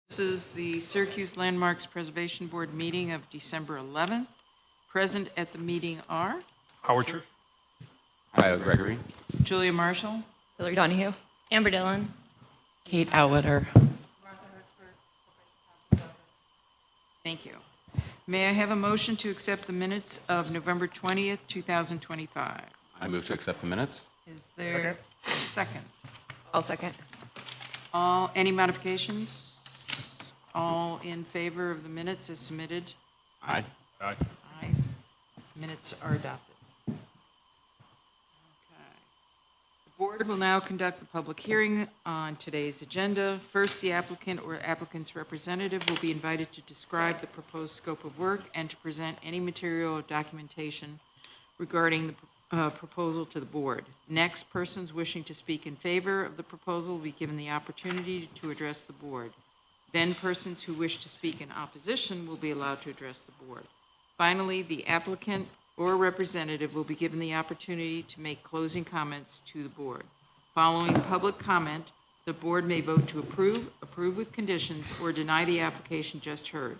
This is the Syracuse Landmarks Preservation Board meeting of December 11th. Present at the meeting are Howard Church. Kyle Gregory. Julia Marshall, Hillary Donahue. Amber Dillon. Kate Auwater. thank you. May I have a motion to accept the minutes of November 20th, 2025? I move to accept the minutes. Is there a second? I'll second. Any modifications? All in favor of the minutes as submitted? Aye. Aye. Aye. Minutes are adopted. Okay. The board will now conduct the public hearing on today's agenda. First, the applicant or applicant's representative will be invited to describe the proposed scope of work and to present any material or documentation regarding the proposal to the board. Next, persons wishing to speak in favor of the proposal will be given the opportunity to address the board. Then persons who wish to speak in opposition will be allowed to address the board. Finally, the applicant or representative will be given the opportunity to make closing comments to the board. Following public comment, the board may vote to approve with conditions, or deny the application just heard.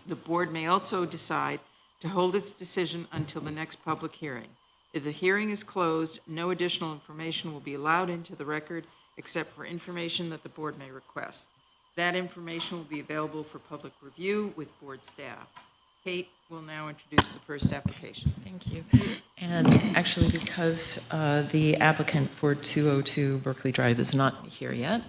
The board may also decide to hold its decision until the next public hearing. If the hearing is closed, no additional information will be allowed into the record except for information that the board may request. That information will be available for public review with board staff. Kate will now introduce the first application. Thank you. And actually, because the applicant for 202 Berkeley Drive is not here yet,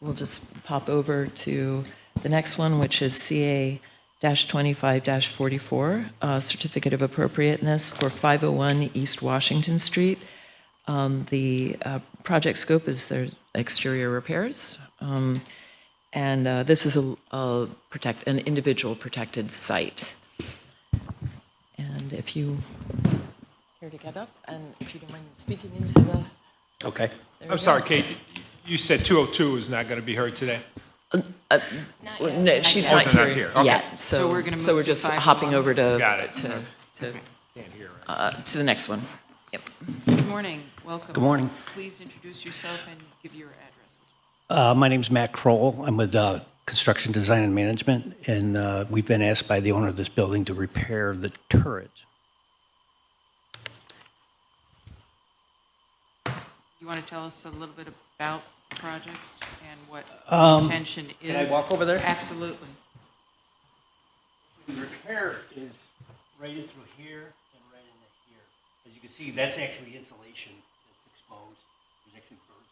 we'll just pop over to the next one, which is CA-25-44, Certificate of Appropriateness for 501 East Washington Street. The project scope is their exterior repairs. And this is an individual protected site. And if you care to get up, and if you don't mind speaking into the... Okay. There I'm we sorry, go. Kate, you said 202 is not going to be heard today? No, she's Oh, not they're not here here. Okay. yet. So we're gonna move So we're to just 501. hopping over to... Got it. To Can't hear. to the next one. Yep. Good morning, welcome. Good morning. Please introduce yourself and give your address. My name's Matt Kroll. I'm with Construction Design and Management, and we've been asked by the owner of this building to repair the turret. You want to tell us a little bit about the project and what the intention is? Can I walk over there? Absolutely. The repair is right in through here and right in here. As you can see, that's actually insulation that's exposed. There's actually birds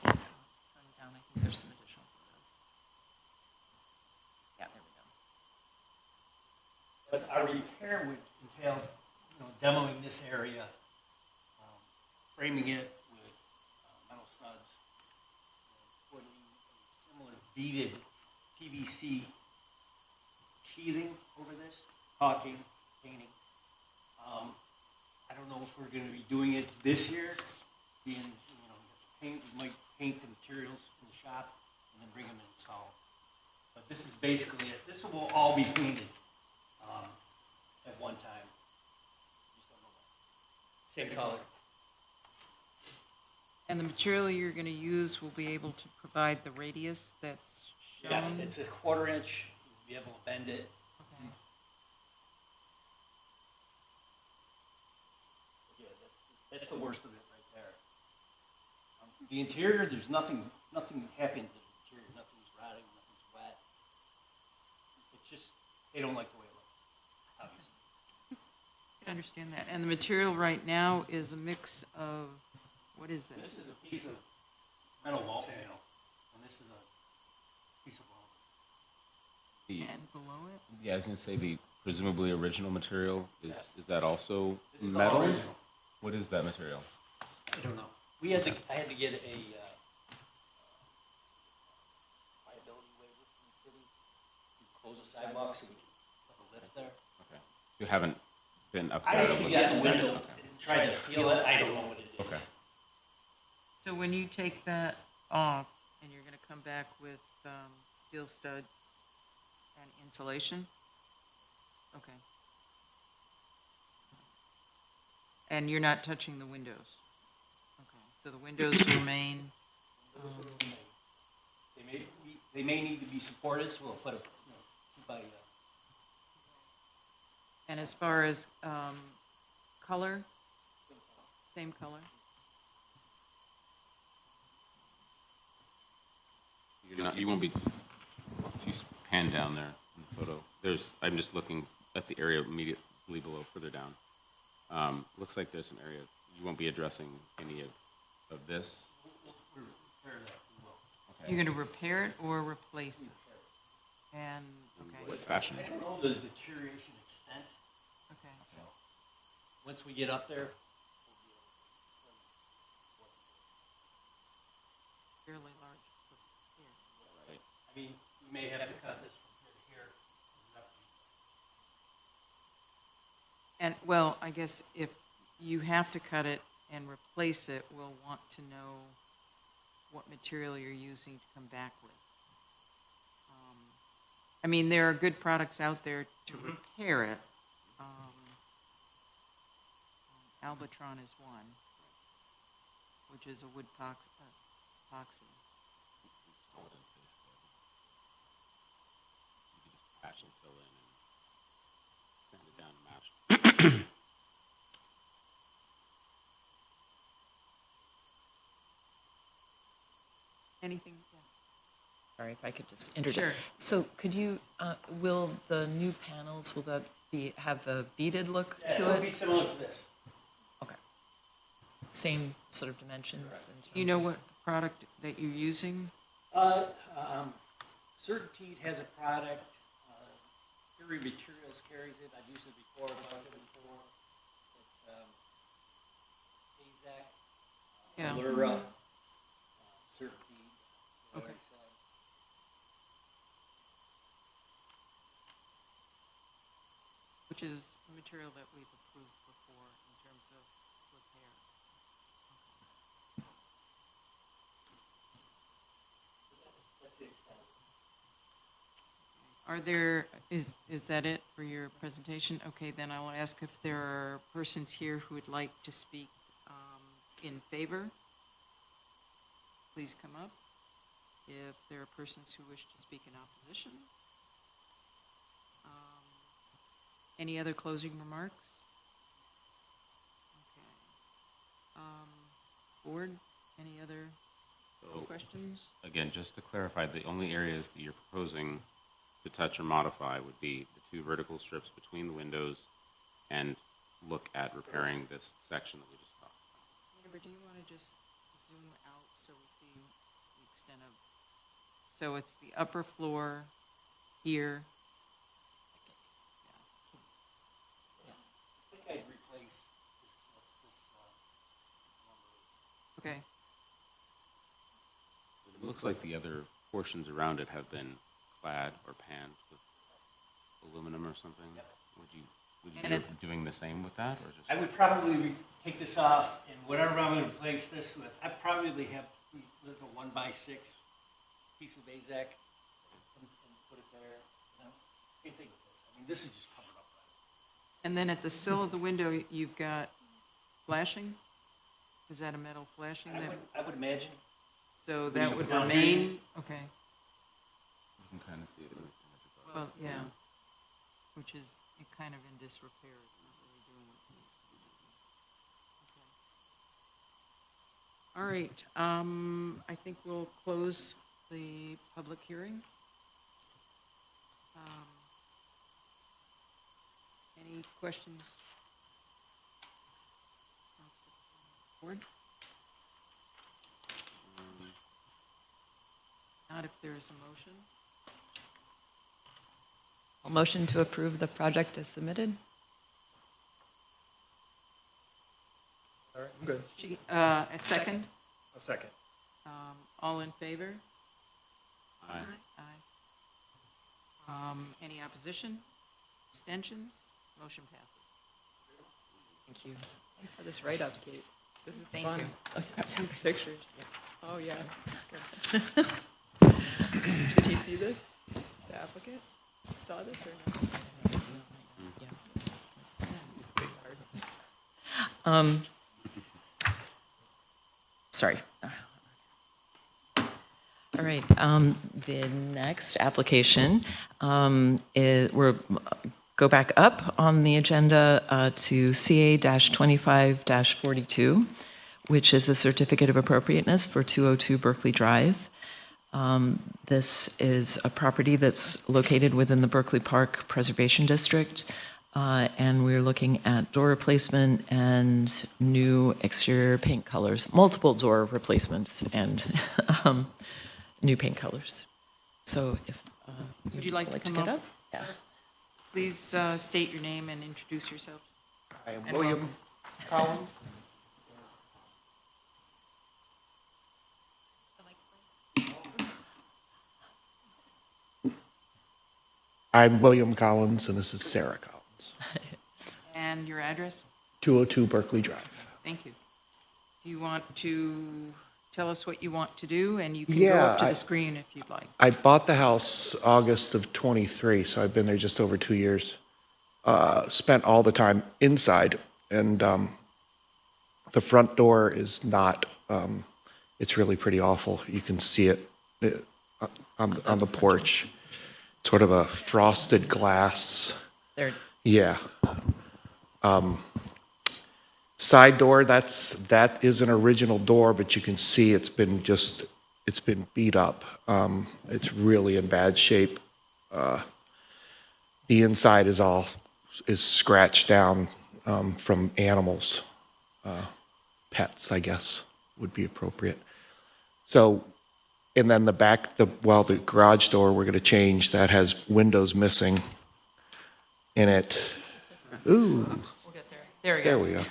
living. Down, I think there's some additional photos. Yeah, there we go. But our repair would entail, demoing this area, framing it with metal studs, putting a similar beaded PVC sheathing over this, caulking, painting. I don't know if we're going to be doing it this year, paint. We might paint the materials in the shop and then bring them and install them. But this is basically it. This will all be painted at one time. Just don't know when. Same color. And the material you're going to use will be able to provide the radius that's shown? Yes, it's a 1/4 inch. You'll be able to bend it. Okay. Yeah, that's the worst of it right there. The interior, there's nothing happened to the interior. Nothing's rotting, nothing's wet. It's just, they don't like the way it looks, obviously. I understand that. And the material right now is a mix of, what is This this? is a piece of metal wall panel, and this is a piece of wall. The, And below it? yeah, I was going to say the presumably original material is that also This is all metal? original. What is that material? I don't know. I had to get a liability waiver from the city to close the sidewalk so we can put a lift there. Okay. You haven't been up I there. to actually look got at the it. window Okay. and tried to feel it. I don't know what it is. Okay. So when you take that off, and you're going to come back with steel studs and insulation? Okay. And you're not touching the windows? Okay, so the windows remain, They may need to be supported, so we'll put a, 2 by, And as far as color, same color? You won't be, if you pan down there in the photo, I'm just looking at the area immediately below, further down. Looks like there's an area, you won't be addressing any of this. we'll repair that, we will. Okay. You're going to repair it or replace it? And, What okay, fashion? I don't know the deterioration extent, okay. so, once we get up there, Fairly large here. Right. I mean, you may have to cut this from here to here. And, well, I guess if you have to cut it and replace it, we'll want to know what material you're using to come back with. I mean, there are good products out there to repair it. Albitron is one, which is a wood epoxy. You can just patch and fill in and sand it down and match. Anything? Sorry, if I could just interject. Sure. So could you, will the new panels, will that have a beaded look Yeah, to it'll be it? similar to this. Okay. Same sort of dimensions? in You terms know of- what product that you're using? Certainteed has a product, Erie Materials carries it, I've used it before, AZAC, Yeah. Allura, Certainteed. Okay. Which is a material that we've approved before in terms of repair. That's the extent. Are there, is that it for your presentation? Okay, then I will ask if there are persons here who would like to speak in favor. Please come up. If there are persons who wish to speak in opposition. Any other closing remarks? Okay. Board, any other So, questions? again, just to clarify, the only areas that you're proposing to touch or modify would be the 2 vertical strips between the windows and look at repairing this section that we just talked about. Amber, do you want to just zoom out so we see the extent of, so it's the upper floor here. I think I'd replace this Okay, It looks like the other portions around it have been clad or panned with aluminum or something. Would you And be doing the same with that, or just? I would probably take this off, and whatever I'm gonna replace this with, I'd probably have a 1x6 piece of AZAC and put it there. Same thing with this. I mean, this is just covered up. and then at the sill of the window, you've got flashing? Is that a metal flashing that, I would imagine. so Would that you would put down here? remain? Okay, You can kind of see it in the image above. well, yeah, which is kind of in disrepair, it's not really doing what it needs to be doing. Okay. All right, I think we'll close the public hearing. Any questions? Board? Not if there's a motion. A motion to approve the project as submitted? All right, I'm good. A second? A second. All in favor? Aye. Aye. Any opposition? Abstentions? Motion passes. Thank you. Thanks for this write-up, Kate. This is Thank fun. you. Tons of pictures. Oh, yeah. Did he see this? The applicant saw this or no? Sorry. All right, the next application go back up on the agenda to CA-25-42, which is a certificate of appropriateness for 202 Berkeley Drive. This is a property that's located within the Berkeley Park Preservation District, and we're looking at door replacement and new exterior paint colors, multiple door replacements and new paint colors. So if Would you like to come get up? Yeah. Please state your name and introduce yourselves. I am And William Collins. I'm William Collins, and this is Sarah Collins. And your address? 202 Berkeley Drive. Thank you. Do you want to tell us what you want to do? And you can go Yeah, up to the screen if you'd like. I bought the house August of '23, so I've been there just over 2 years. Spent all the time inside, and the front door is not, it's really pretty awful. You can see it on the porch. Sort of a frosted glass. There. Yeah. Side door, that is an original door, but you can see it's been beat up. It's really in bad shape. The inside is scratched down from animals. Pets, I guess, would be appropriate. So, and then the garage door we're going to change, that has windows missing in it. Ooh. We'll get there. There we There go. we go.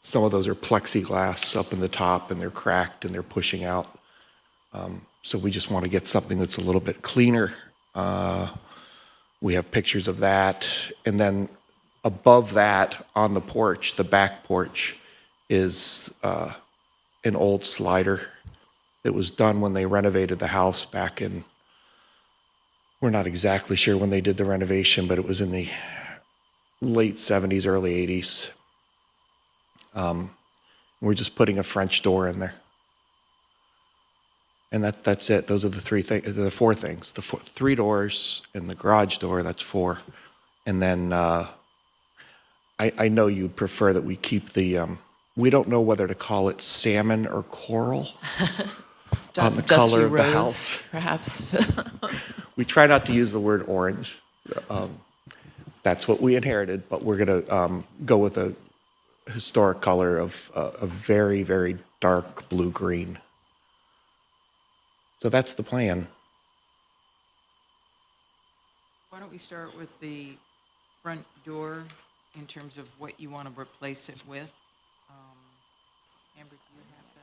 Some of those are plexiglass up in the top, and they're cracked and they're pushing out. So we just want to get something that's a little bit cleaner. We have pictures of that. And then above that, on the porch, the back porch, is an old slider that was done when they renovated the house back in, we're not exactly sure when they did the renovation, but it was in the late 70s, early 80s. We're just putting a French door in there. And that's it. Those are the four things. Three doors and the garage door, that's four. And then I know you'd prefer that we keep the, we don't know whether to call it salmon or coral on the Dusty color of the rose, house. perhaps. We try not to use the word orange. That's what we inherited, but we're going to go with a historic color of a very, very dark blue-green. So that's the plan. Why don't we start with the front door in terms of what you want to replace it with? Amber, do you have that?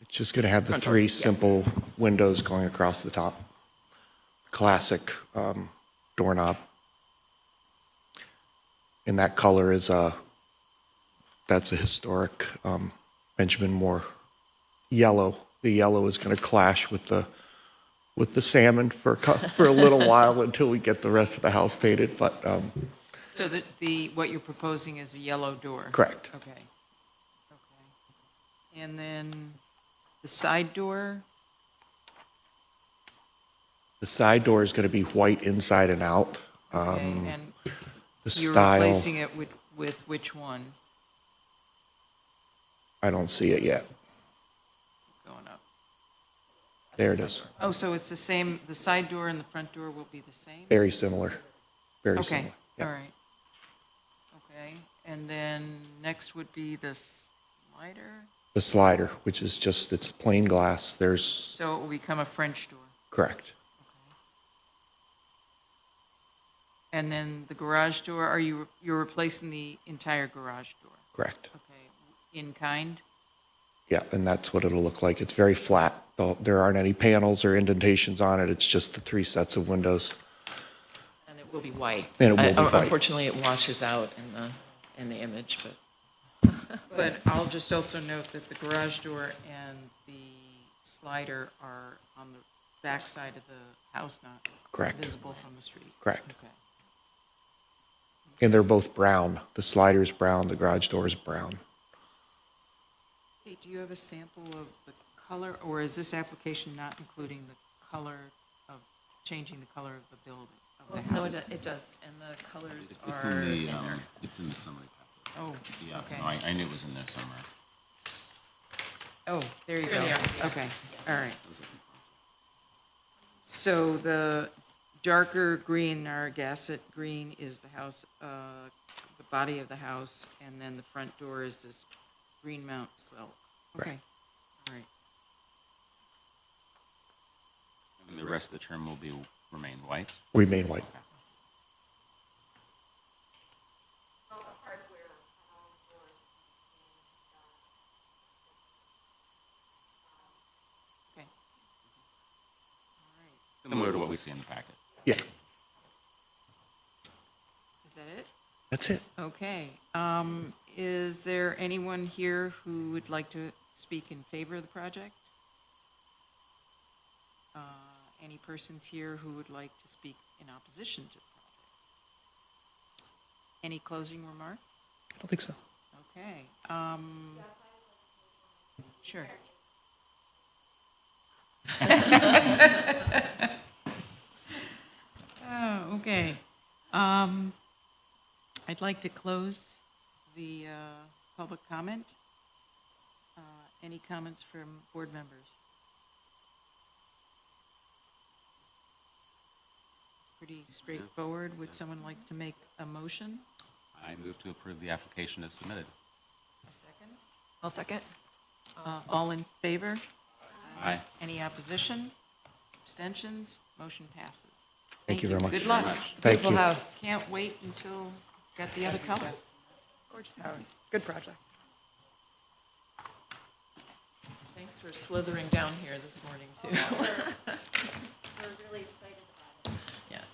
It's just going to have the three simple windows going across the top. Classic doorknob. And that color is that's a historic Benjamin Moore yellow. The yellow is going to clash with the salmon for a little while until we get the rest of the house painted. But So what you're proposing is a yellow door? correct. Okay. Okay. And then the side door? The side door is going to be white inside and out. Okay, and The you're style, replacing it with which one I don't see it yet. going up? There it is. Oh, so it's the same, the side door and the front door will be the same? Very similar. Very Okay, similar. Yeah. all right. Okay, and then next would be the slider? The slider, which is just, it's plain glass. There's, So it will become a French door? correct. And then the garage door, you're replacing the entire garage door? Correct. Okay, in kind? Yeah, and that's what it'll look like. It's very flat. There aren't any panels or indentations on it. It's just the three sets of windows. And it will be white. And it will be white. Unfortunately, it washes out in the image, but But I'll just also note that the garage door and the slider are on the back side of the house, not Correct. visible from the street? Correct. Okay. And they're both brown. The slider's brown, the garage door is brown. Hey, do you have a sample of the color, or is this application not including the color of, changing the color of the building, of the No, house? it does, and the colors It's are in the, in there. it's in the summary packet. Oh, Yeah, okay. no, I knew it was in there somewhere. Oh, there you go. There they are. Okay, all right. So the darker green, Narragansett green, is the house, the body of the house, and then the front door is this green mount sill. Okay, all right. And the rest of the trim will be, remain white. Remain white. Okay. All Similar to what we see in the packet. Yeah, right. Is that it? that's it. Okay. Is there anyone here who would like to speak in favor of the project? Any persons here who would like to speak in opposition to the project? Any closing remarks? I don't think so. Okay. Sure. Oh, okay. I'd like to close the public comment. Any comments from board members? Pretty straightforward. Would someone like to make a motion? I move to approve the application as submitted. A second? I'll second. All in favor? Aye. Any opposition? Abstentions? Motion passes. Thank you very much. Good luck. Thank Beautiful you. house. Can't wait until got the other color. Gorgeous house. Good project. Thanks for slithering down here this morning, too. We're really excited about it. Yeah.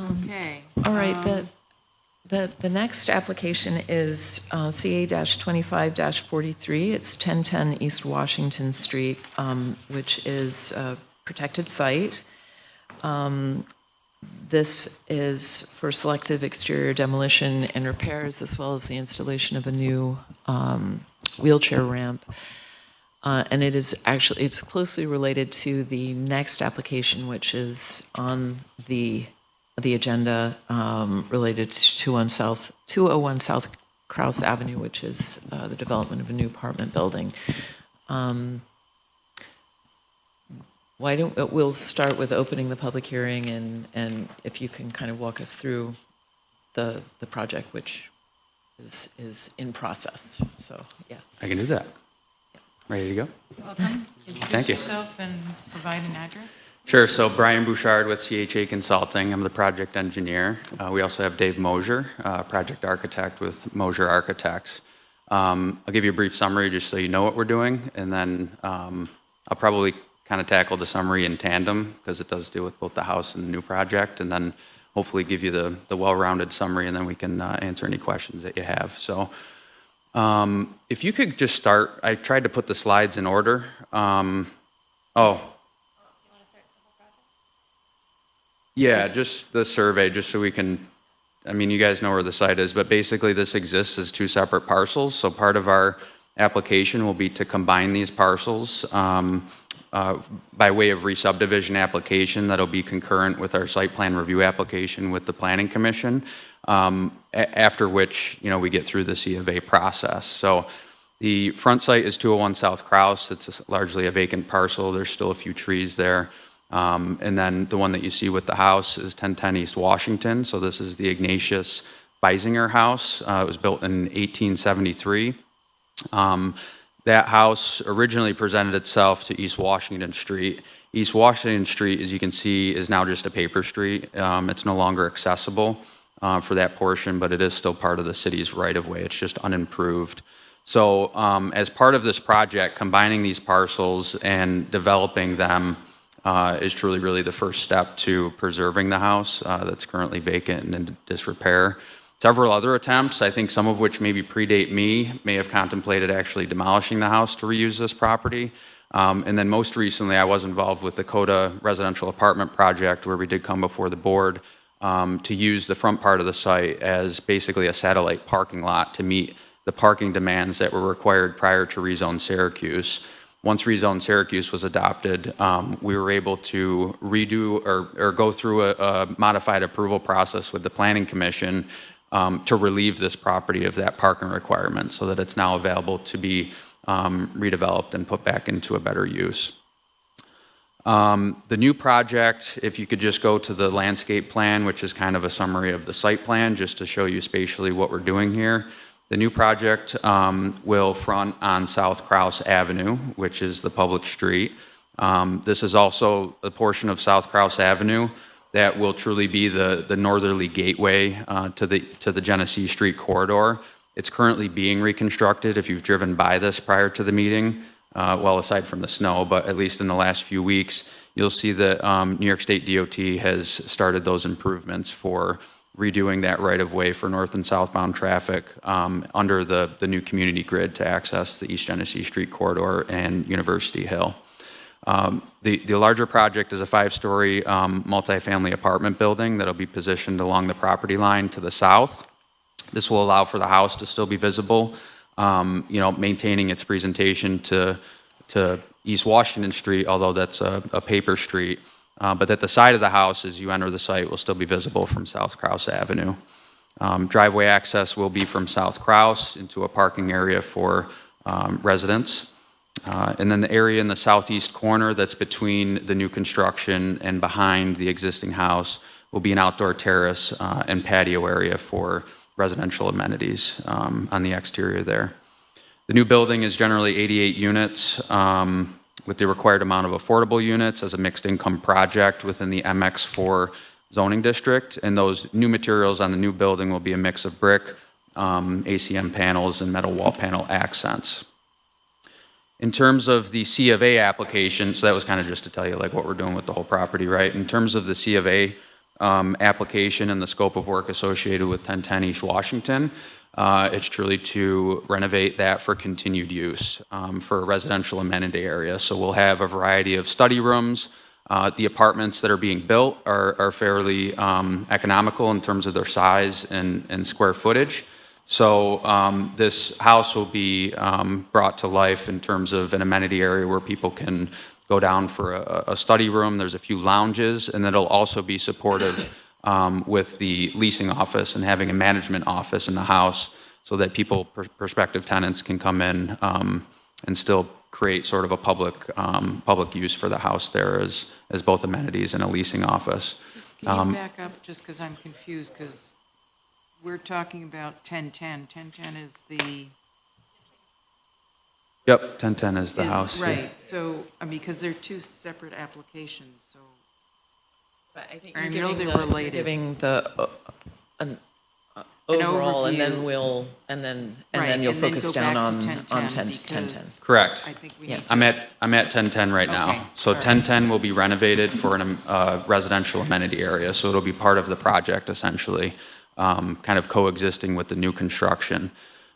Okay. All right, the next application is CA-25-43. It's 1010 East Washington Street, which is a protected site. This is for selective exterior demolition and repairs, as well as the installation of a new wheelchair ramp. And it is actually, it's closely related to the next application, which is on the agenda, related to 201 South Krause Avenue, which is the development of a new apartment building. We'll start with opening the public hearing, and if you can kind of walk us through the project, which is in process. So, yeah. I can do that. Ready to go? Welcome. Thank Introduce you. yourself and provide an address. Sure. So Brian Bouchard with CHA Consulting. I'm the project engineer. We also have Dave Mosier, project architect with Mosier Architects. I'll give you a brief summary just so you know what we're doing, and then I'll probably kind of tackle the summary in tandem because it does deal with both the house and the new project, and then hopefully give you the well-rounded summary, and then we can answer any questions that you have. So if you could just start, I tried to put the slides in order. Yeah, just the survey, just so we can, I mean, you guys know where the site is, but basically this exists as two separate parcels. So part of our application will be to combine these parcels by way of re-subdivision application that'll be concurrent with our site plan review application with the Planning Commission, after which, you know, we get through the C of A process. So the front site is 201 South Krause. It's largely a vacant parcel. There's still a few trees there. And then the one that you see with the house is 1010 East Washington. So this is the Ignatius Beisinger house. It was built in 1873. That house originally presented itself to East Washington Street. East Washington Street, as you can see, is now just a paper street. It's no longer accessible for that portion, but it is still part of the city's right-of-way. It's just unimproved. So as part of this project, combining these parcels and developing them is truly really the first step to preserving the house that's currently vacant and in disrepair. Several other attempts, I think some of which maybe predate me, may have contemplated actually demolishing the house to reuse this property. And then most recently, I was involved with the Coda residential apartment project where we did come before the board to use the front part of the site as basically a satellite parking lot to meet the parking demands that were required prior to rezone Syracuse. Once rezone Syracuse was adopted, we were able to redo or go through a modified approval process with the Planning Commission to relieve this property of that parking requirement so that it's now available to be redeveloped and put back into a better use. The new project, if you could just go to the landscape plan, which is kind of a summary of the site plan, just to show you spatially what we're doing here. The new project will front on South Krause Avenue, which is the public street. This is also a portion of South Krause Avenue that will truly be the northerly gateway to the Genesee Street corridor. It's currently being reconstructed if you've driven by this prior to the meeting, well, aside from the snow, but at least in the last few weeks, you'll see that New York State DOT has started those improvements for redoing that right-of-way for north and southbound traffic under the new community grid to access the East Genesee Street corridor and University Hill. The larger project is a 5-story multifamily apartment building that'll be positioned along the property line to the south. This will allow for the house to still be visible, maintaining its presentation to East Washington Street, although that's a paper street. But at the side of the house, as you enter the site, will still be visible from South Krause Avenue. Driveway access will be from South Krause into a parking area for residents. And then the area in the southeast corner that's between the new construction and behind the existing house will be an outdoor terrace and patio area for residential amenities on the exterior there. The new building is generally 88 units with the required amount of affordable units as a mixed income project within the MX4 zoning district. And those new materials on the new building will be a mix of brick, ACM panels, and metal wall panel accents. In terms of the C of A application, so that was kind of just to tell you like what we're doing with the whole property, right? In terms of the C of A application and the scope of work associated with 1010 East Washington, it's truly to renovate that for continued use for a residential amenity area. So we'll have a variety of study rooms. The apartments that are being built are fairly economical in terms of their size and square footage. So this house will be brought to life in terms of an amenity area where people can go down for a study room. There's a few lounges, and it'll also be supportive with the leasing office and having a management office in the house so that people, prospective tenants, can come in and still create sort of a public use for the house there as both amenities and a leasing office. Can you back up just because I'm confused, because we're talking about 1010. 1010 is the... Yep, 1010 is the house. Right, so, I mean, because they're two separate applications, so... But I think I you're know giving they're the, related. you're giving the overall, and then overview. and then Right, you'll and then focus go down back on to 1010. because Correct. I think we Yeah. need to... I'm at 1010 right now. Okay, So all right. 1010 will be renovated for a residential amenity area. So it'll be part of the project essentially, kind of coexisting with the new construction.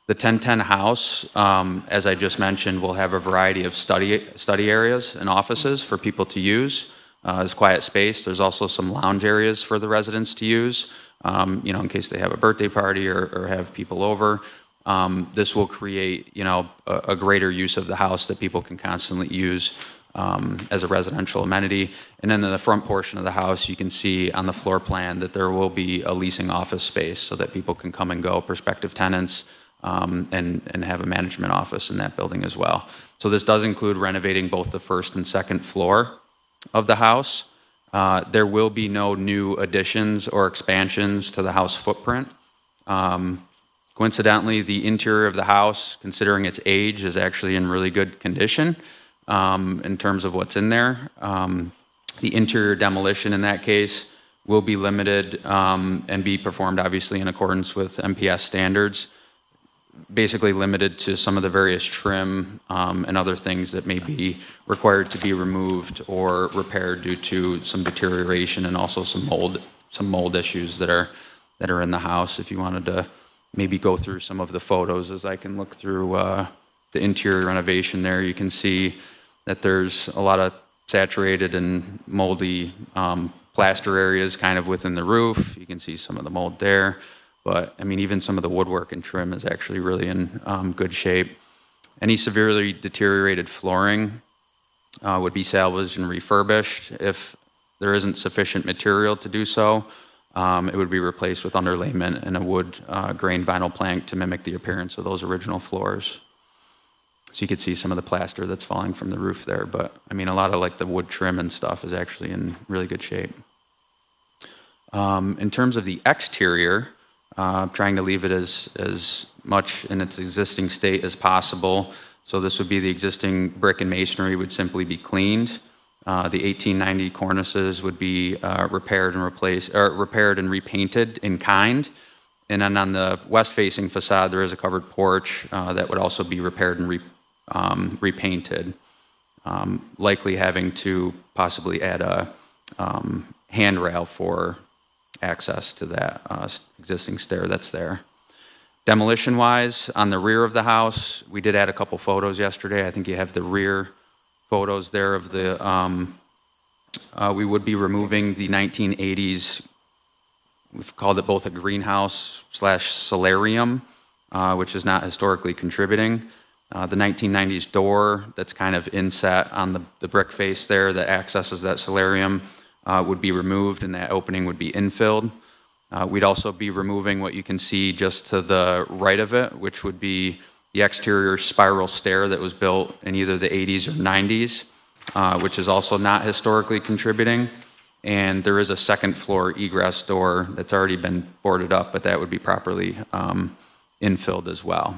The 1010 house, as I just mentioned, will have a variety of study areas and offices for people to use as quiet space. There's also some lounge areas for the residents to use, in case they have a birthday party or have people over. This will create, a greater use of the house that people can constantly use as a residential amenity. And then in the front portion of the house, you can see on the floor plan that there will be a leasing office space so that people can come and go, prospective tenants, and have a management office in that building as well. So this does include renovating both the first and second floor of the house. There will be no new additions or expansions to the house footprint. Coincidentally, the interior of the house, considering its age, is actually in really good condition in terms of what's in there. The interior demolition in that case will be limited and be performed obviously in accordance with MPS standards, basically limited to some of the various trim and other things that may be required to be removed or repaired due to some deterioration and also some mold issues that are that are in the house. If you wanted to maybe go through some of the photos as I can look through the interior renovation there, you can see that there's a lot of saturated and moldy plaster areas kind of within the roof. You can see some of the mold there. But, I mean, even some of the woodwork and trim is actually really in good shape. Any severely deteriorated flooring would be salvaged and refurbished. If there isn't sufficient material to do so, it would be replaced with underlayment and a wood grain vinyl plank to mimic the appearance of those original floors. So you could see some of the plaster that's falling from the roof there, but I mean, a lot of like the wood trim and stuff is actually in really good shape. In terms of the exterior, trying to leave it as much in its existing state as possible. So this would be the existing brick and masonry would simply be cleaned. The 1890 cornices would be repaired and repainted in kind. And then on the west-facing facade, there is a covered porch that would also be repaired and repainted, likely having to possibly add a handrail for access to that existing stair that's there. Demolition-wise, on the rear of the house, we did add a couple photos yesterday. I think you have the rear photos there of the, we would be removing the 1980s, we've called it both a greenhouse / solarium, which is not historically contributing. The 1990s door that's kind of inset on the brick face there that accesses that solarium would be removed, and that opening would be infilled. We'd also be removing what you can see just to the right of it, which would be the exterior spiral stair that was built in either the 80s or 90s, which is also not historically contributing. And there is a second floor egress door that's already been boarded up, but that would be properly infilled as well.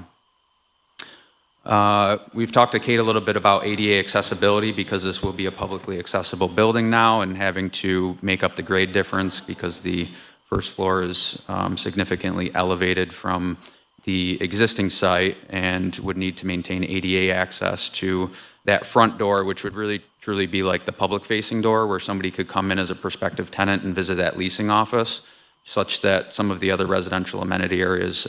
We've talked to Kate a little bit about ADA accessibility because this will be a publicly accessible building now, and having to make up the grade difference because the first floor is significantly elevated from the existing site and would need to maintain ADA access to that front door, which would really truly be like the public-facing door where somebody could come in as a prospective tenant and visit that leasing office, such that some of the other residential amenity areas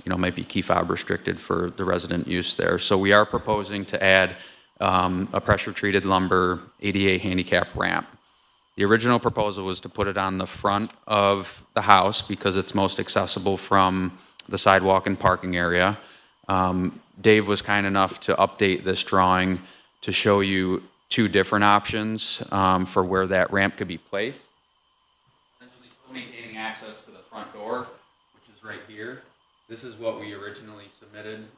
might be key fob restricted for the resident use there. So we are proposing to add a pressure-treated lumber ADA handicap ramp. The original proposal was to put it on the front of the house because it's most accessible from the sidewalk and parking area. Dave was kind enough to update this drawing to show you two different options for where that ramp could be placed. Essentially still maintaining access to the front door, which is right here. This is what we originally submitted.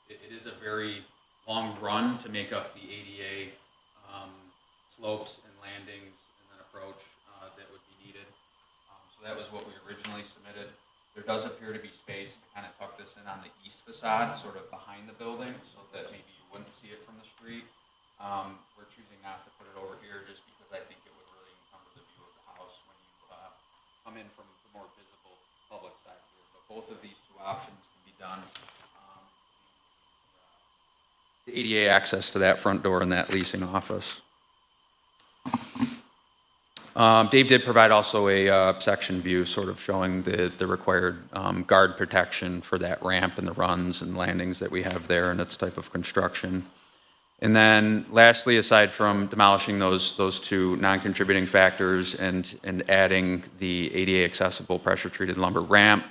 It is a very long run to make up the ADA slopes and landings and then approach that would be needed. So that was what we originally submitted. There does appear to be space to kind of tuck this in on the east facade, sort of behind the building, so that maybe you wouldn't see it from the street. We're choosing not to put it over here just because I think it would really encumber the view of the house when you come in from the more visible public side here. But both of these two options can be done. The ADA access to that front door in that leasing office. Dave did provide also a section view sort of showing the required guard protection for that ramp and the runs and landings that we have there and its type of construction. And then lastly, aside from demolishing those two non-contributing factors and adding the ADA accessible pressure-treated lumber ramp,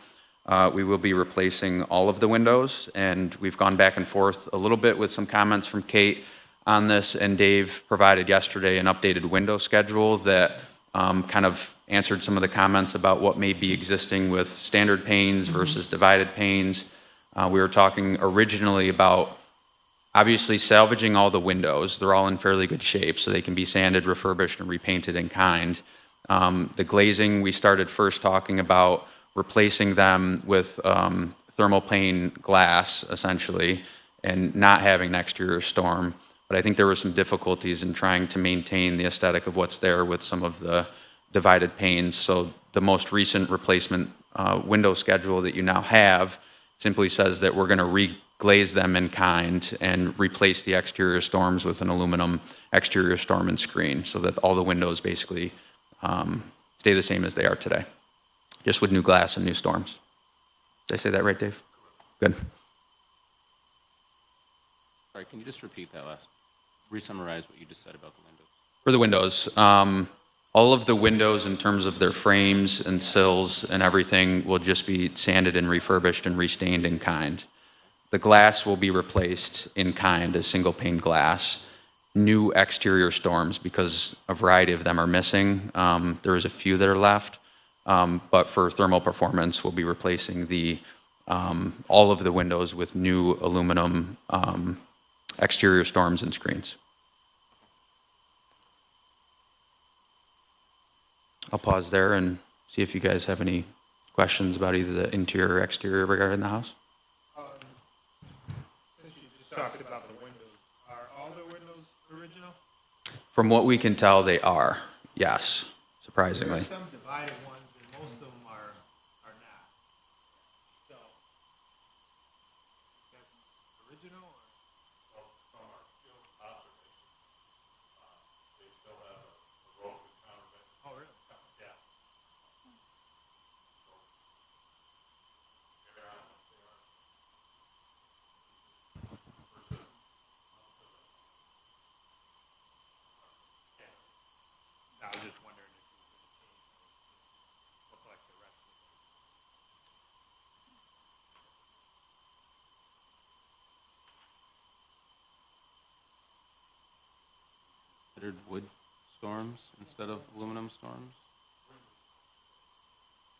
we will be replacing all of the windows, and we've gone back and forth a little bit with some comments from Kate on this, and Dave provided yesterday an updated window schedule that kind of answered some of the comments about what may be existing with standard panes versus divided panes. We were talking originally about obviously salvaging all the windows. They're all in fairly good shape, so they can be sanded, refurbished, and repainted in kind. The glazing, we started first talking about replacing them with thermopane glass, essentially, and not having an exterior storm. But I think there were some difficulties in trying to maintain the aesthetic of what's there with some of the divided panes. So the most recent replacement window schedule that you now have simply says that we're going to reglaze them in kind and replace the exterior storms with an aluminum exterior storm and screen so that all the windows basically stay the same as they are today. just with new glass and new storms. Did I say that right, Dave? Good. Sorry, can you just repeat that last, re-summarize what you just said about the windows? For the windows, all of the windows in terms of their frames and sills and everything will just be sanded and refurbished and restained in kind. The glass will be replaced in kind as single pane glass. New exterior storms, because a variety of them are missing. There is a few that are left, but for thermal performance, we'll be replacing all of the windows with new aluminum exterior storms and screens. I'll pause there and see if you guys have any questions about either the interior or exterior regarding the house. Since you just talked about the windows, are all the windows original? From what we can tell, they are, yes, surprisingly. There's some divided ones, and most of them are not. So, that's original, or? From our field observation, they still have a broken countervent. Oh, really? Yeah. I was just wondering if you were going to change those to look like the rest of them. Considered wood storms instead of aluminum storms?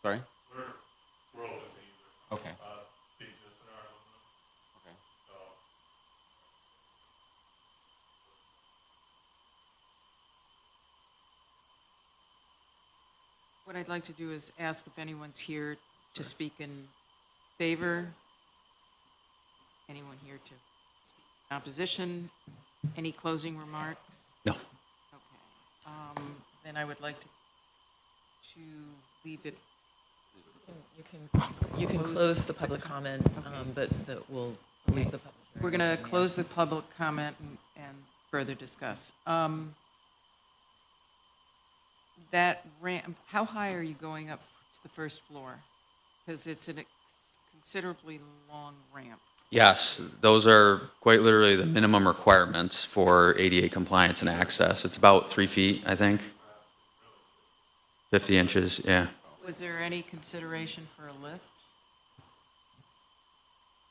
Sorry? We're open to either. Okay. The existing are aluminum, Okay. so. What I'd like to do is ask if anyone's here to speak in favor. Anyone here to speak in opposition? Any closing remarks? No. Okay. Then I would like to leave it. You can close the public comment, but we'll leave the public. We're going to close the public comment and further discuss. That ramp, how high are you going up to the first floor? Because it's a considerably long ramp. Yes, those are quite literally the minimum requirements for ADA compliance and access. It's about 3 feet, I think. 50 inches, yeah. Was there any consideration for a lift?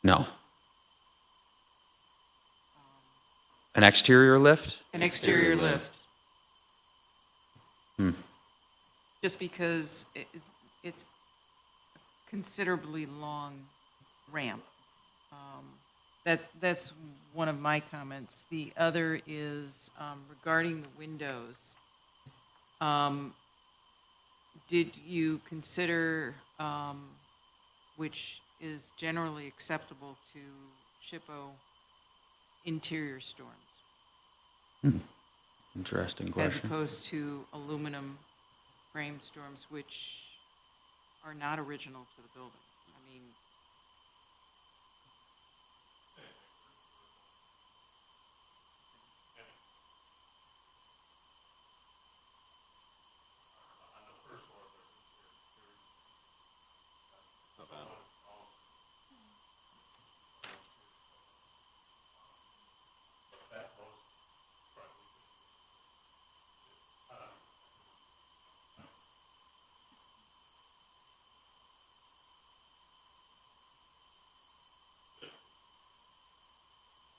No. An exterior lift? An exterior lift? Hmm. Just because it's a considerably long ramp. That's one of my comments. The other is regarding the windows. Did you consider, which is generally acceptable to SHPO, interior storms? Interesting As question. opposed to aluminum frame storms, which are not original to the building? I mean,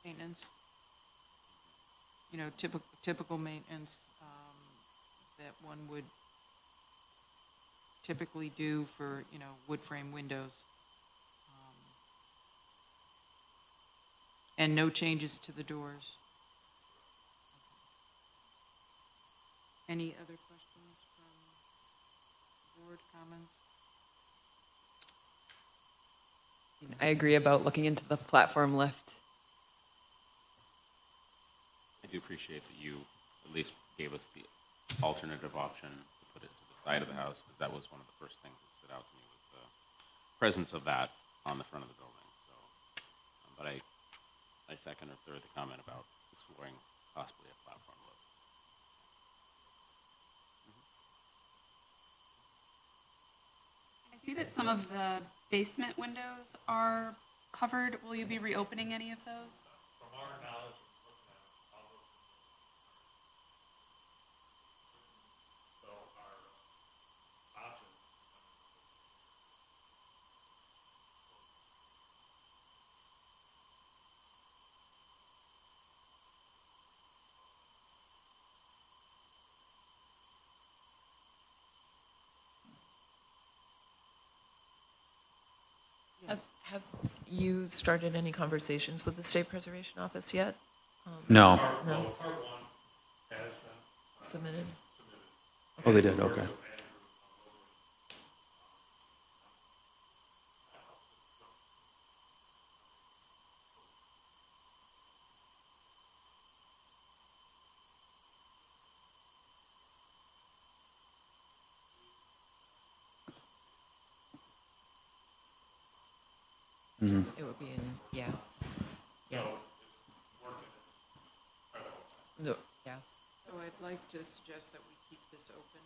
maintenance, typical maintenance that one would typically do for, wood frame windows. And no changes to the doors. Any other questions from board comments? I agree about looking into the platform lift. I do appreciate that you at least gave us the alternative option to put it to the side of the house, because that was one of the first things that stood out to me, was the presence of that on the front of the building. So, but I second or third the comment about exploring possibly a platform lift. see that some of the basement windows are covered. Will you be reopening any of those? From our knowledge of looking at it, all those windows are, so our options. Have you started any conversations with the State Preservation Office yet? No. No, Part one has been submitted? submitted. Oh, they did, okay. It would be in, yeah. Yeah. No, yeah. So I'd like to suggest that we keep this open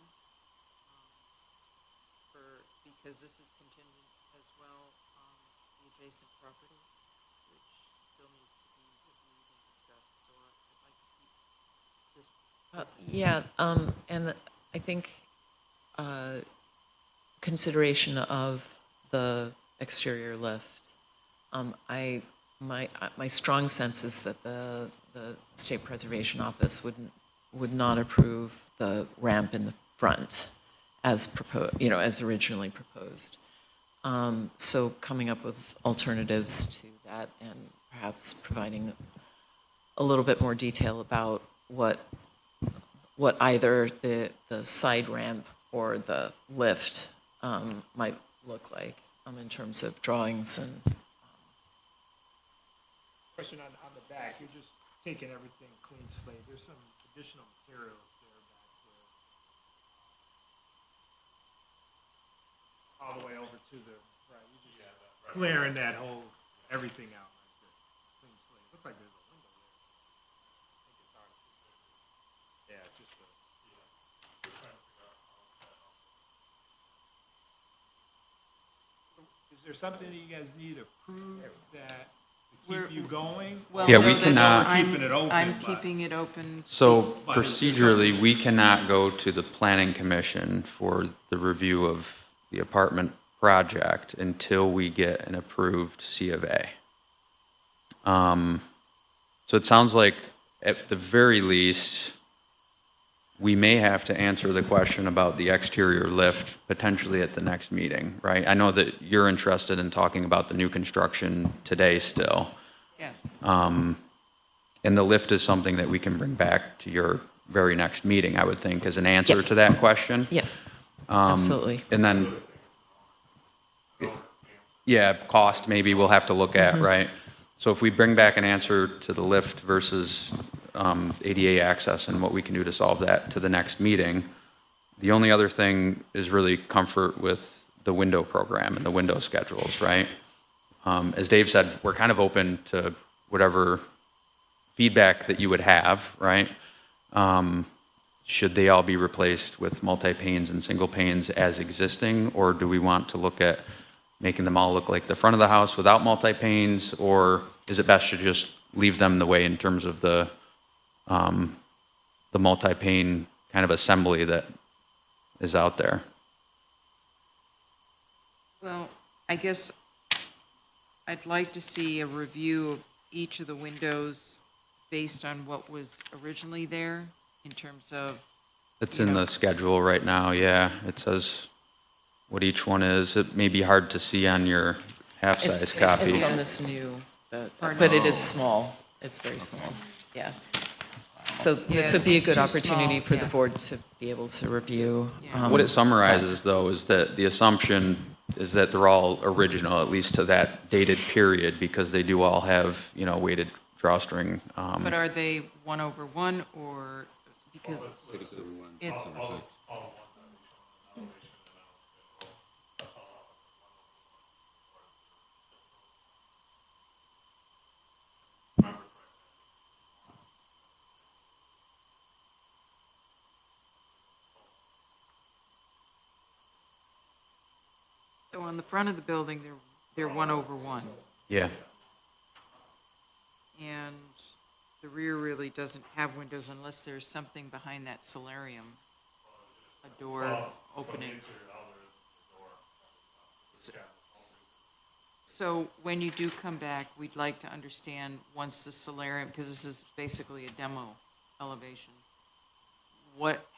because this is contingent as well on the adjacent property, which still needs to be reviewed and discussed. So I'd like to keep this. Yeah, and I think consideration of the exterior lift. My strong sense is that the State Preservation Office would not approve the ramp in the front as proposed, as originally proposed. So coming up with alternatives to that and perhaps providing a little bit more detail about what either the side ramp or the lift might look like in terms of drawings and. Question on the back, you're just taking everything clean slate. There's some additional materials there back there. All the way over to the, right, you just clearing that whole, everything out like this. Clean slate. Looks like there's a window there. I think it's artificial. Yeah, it's just a. Is there something that you guys need to prove that to keep you going? Well, Yeah, no, we that- cannot- I'm- Keeping it open, I'm but- keeping it open. So procedurally, we cannot go to the planning commission for the review of the apartment project until we get an approved C of A. So it sounds like at the very least, we may have to answer the question about the exterior lift potentially at the next meeting, right? I know that you're interested in talking about the new construction today still. Yes. And the lift is something that we can bring back to your very next meeting, I would think, as an answer to that question. Yeah, absolutely. And then, yeah, cost maybe we'll have to look at, right? So if we bring back an answer to the lift versus ADA access and what we can do to solve that to the next meeting, the only other thing is really comfort with the window program and the window schedules, right? As Dave said, we're kind of open to whatever feedback that you would have, right? Should they all be replaced with multi-panes and single panes as existing, or do we want to look at making them all look like the front of the house without multi-panes, or is it best to just leave them the way in terms of the multi-pane kind of assembly that is out there? Well, I guess I'd like to see a review of each of the windows based on what was originally there in terms of, It's in the schedule right now, yeah. It says what each one is. It may be hard to see on your half-size copy. It's on this new, but it is small. It's very small, yeah. So this would be a it's good too opportunity small, for the yeah. board to be able to review. Yeah. What it summarizes, though, is that the assumption is that they're all original, at least to that dated period, because they do all have, weighted drawstring. but are they 1/1 or, because it's, So on the front of the building, they're 1/1. Yeah. And the rear really doesn't have windows unless there's something behind that solarium, a door opening. So when you do come back, we'd like to understand, once the solarium, because this is basically a demo elevation,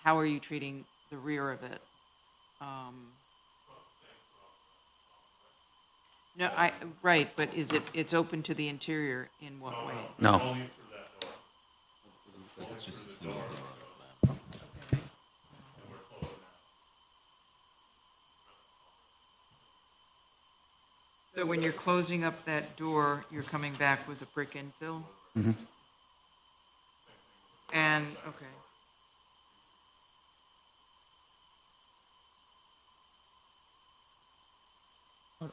how are you treating the rear of it? No, right, but it's open to the interior in what way? No. It's just a single door. So when you're closing up that door, you're coming back with a brick infill? Mhm. And, okay.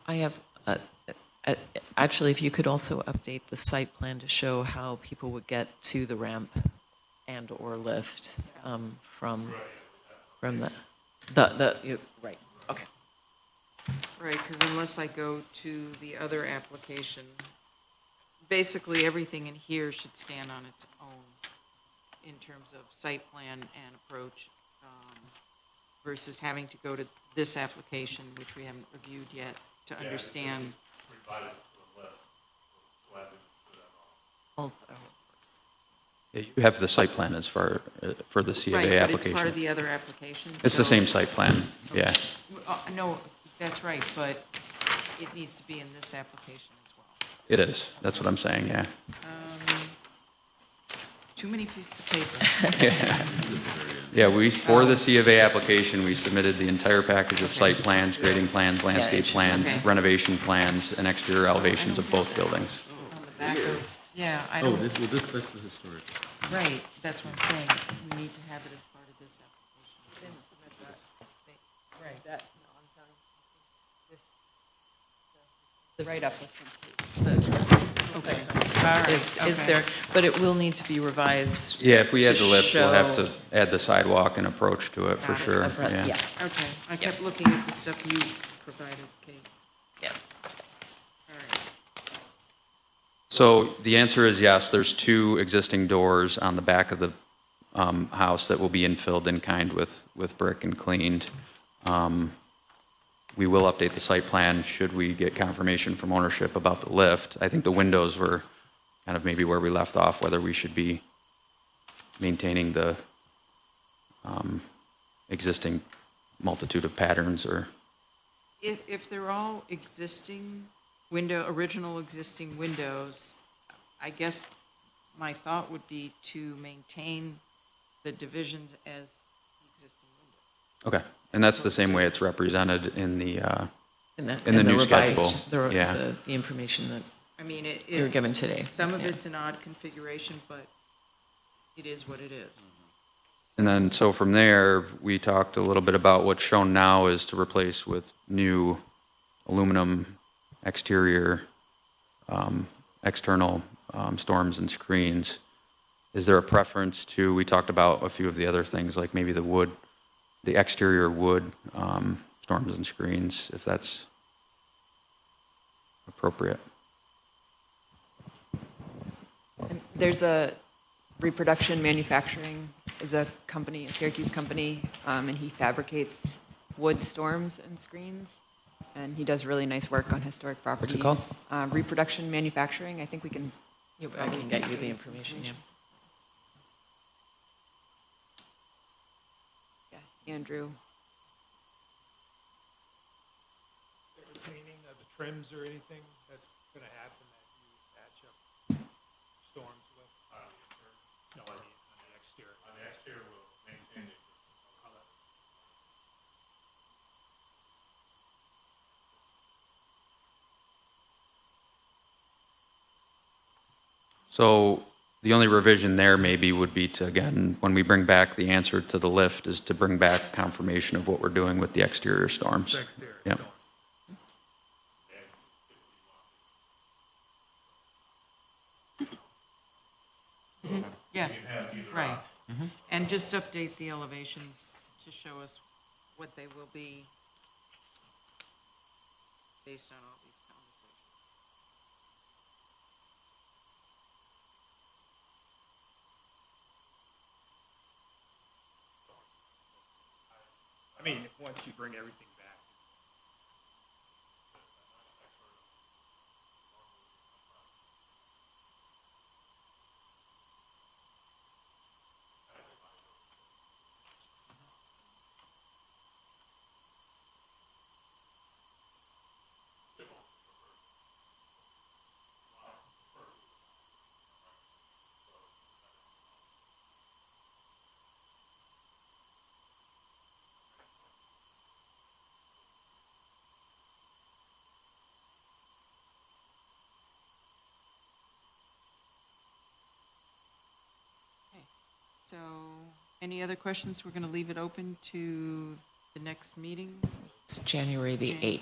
I have, actually, if you could also update the site plan to show how people would get to the ramp and/or lift from right, okay. Right, because unless I go to the other application, basically everything in here should stand on its own in terms of site plan and approach, versus having to go to this application, which we haven't reviewed yet, to understand. Oh, Yeah, you have the site plan as far, for the C of Right, A but it's part of application. the other application. It's the so- same site plan, yeah. No, that's right, but it needs to be in this application as well. It is, that's what I'm saying, yeah. Too many pieces of paper. Yeah, for the C of A application, we submitted the entire package of site plans, grading plans, landscape plans, Okay. renovation plans, and exterior elevations of both buildings. On the back of, yeah, I Oh, don't, that's the historic. right, that's what I'm saying. We need to have it as part of this application. Didn't submit that. Right. That, no, I'm sorry. This write-up was from Kate. Okay. All right, Is okay. there, but it will need to be revised. Yeah, if we add to the lift, we'll have show- to add the sidewalk and approach to it, for Got it. sure, Yeah, yeah. Okay, I kept looking at the stuff you provided, Kate. yeah. All right. So the answer is yes, there's 2 existing doors on the back of the house that will be infilled in kind with brick and cleaned. We will update the site plan should we get confirmation from ownership about the lift. I think the windows were kind of maybe where we left off, whether we should be maintaining the existing multitude of patterns or, If they're all existing original existing windows, I guess my thought would be to maintain the divisions as existing windows. okay. And that's the same way it's represented in the, In the new revised- schedule, yeah. The information that I mean, you were given today. some of Yeah. it's an odd configuration, but it is what it is. And then, so from there, we talked a little bit about what's shown now is to replace with new aluminum exterior, external storms and screens. Is there a preference to, we talked about a few of the other things, like maybe the wood, the exterior wood storms and screens, if that's appropriate? And there's a reproduction manufacturing is a company, a Syracuse company, and he fabricates wood storms and screens. And he does really nice work on historic properties. it called? Reproduction manufacturing. I think we can. Yeah, I can get you the information, yeah. Yeah, Andrew. Cleaning of the trims or anything that's gonna happen that you patch up storms with? No, on the exterior. On the exterior, we'll maintain it. So the only revision there maybe would be to, again, when we bring back the answer to the lift, is to bring back confirmation of what we're doing with the exterior storms. Exterior Yep. storm. Yeah, right. And just update the elevations to show us what they will be. based on all these conversations. I mean, once you bring everything back. Okay. So, any other questions? We're going to leave it open to the next meeting. It's January the Jan- 8th.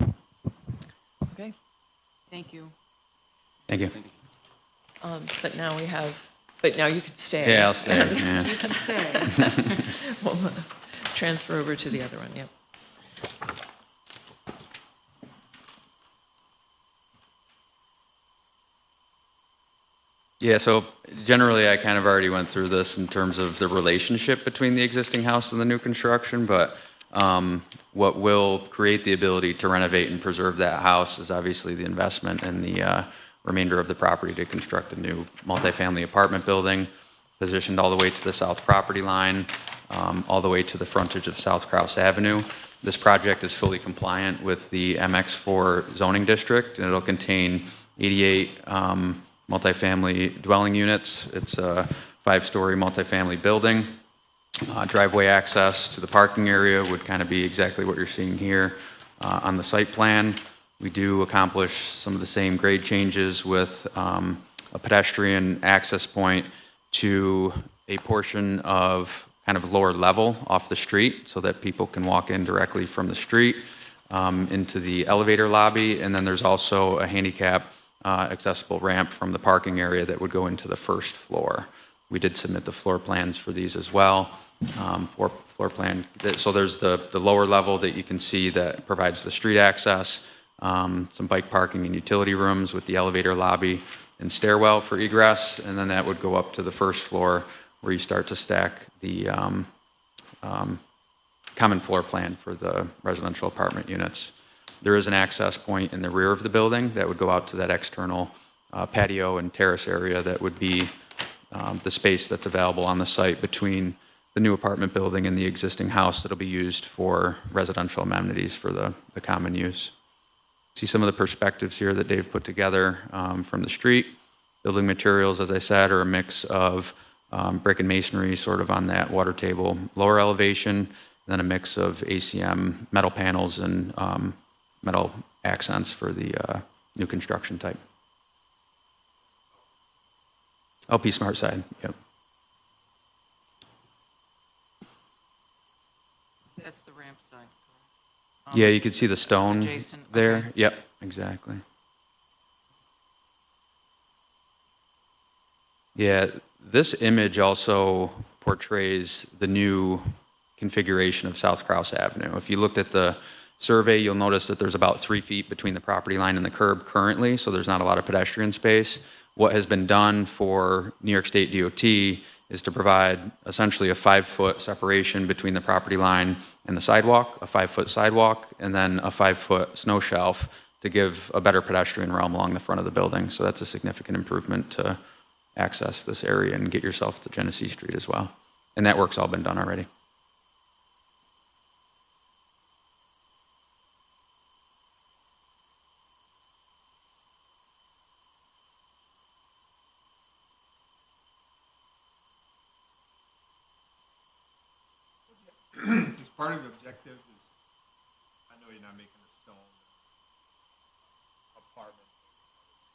Okay. Okay. Thank you. Thank you. But now you can stay. Yeah, I'll stay. Yeah. You can stay. We'll transfer over to the other one, yep. Yeah, so generally, I kind of already went through this in terms of the relationship between the existing house and the new construction, but what will create the ability to renovate and preserve that house is obviously the investment and the remainder of the property to construct a new multifamily apartment building, positioned all the way to the south property line, all the way to the frontage of South Crouse Avenue. This project is fully compliant with the MX4 zoning district, and it'll contain 88 multifamily dwelling units. It's a 5-story multifamily building. Driveway access to the parking area would kind of be exactly what you're seeing here on the site plan. We do accomplish some of the same grade changes with a pedestrian access point to a portion of kind of lower level off the street so that people can walk in directly from the street into the elevator lobby. And then there's also a handicap accessible ramp from the parking area that would go into the first floor. We did submit the floor plans for these as well. Floor plan. So there's the lower level that you can see that provides the street access, some bike parking and utility rooms with the elevator lobby and stairwell for egress, and then that would go up to the first floor where you start to stack the common floor plan for the residential apartment units. There is an access point in the rear of the building that would go out to that external patio and terrace area that would be the space that's available on the site between the new apartment building and the existing house that'll be used for residential amenities for the common use. See some of the perspectives here that Dave put together from the street. Building materials, as I said, are a mix of brick and masonry sort of on that water table lower elevation, and then a mix of ACM metal panels and metal accents for the new construction type. LP Smart side, yep. That's the ramp side. Yeah, you can see the stone Adjacent, there. okay. Yep, exactly. Yeah, this image also portrays the new configuration of South Crouse Avenue. If you looked at the survey, you'll notice that there's about 3 feet between the property line and the curb currently, so there's not a lot of pedestrian space. What has been done for New York State DOT is to provide essentially a 5-foot separation between the property line and the sidewalk, a 5-foot sidewalk, and then a 5-foot snow shelf to give a better pedestrian realm along the front of the building. So that's a significant improvement to access this area and get yourself to Genesee Street as well. And that work's all been done already. As part of the objective is, I know you're not making a stone apartment.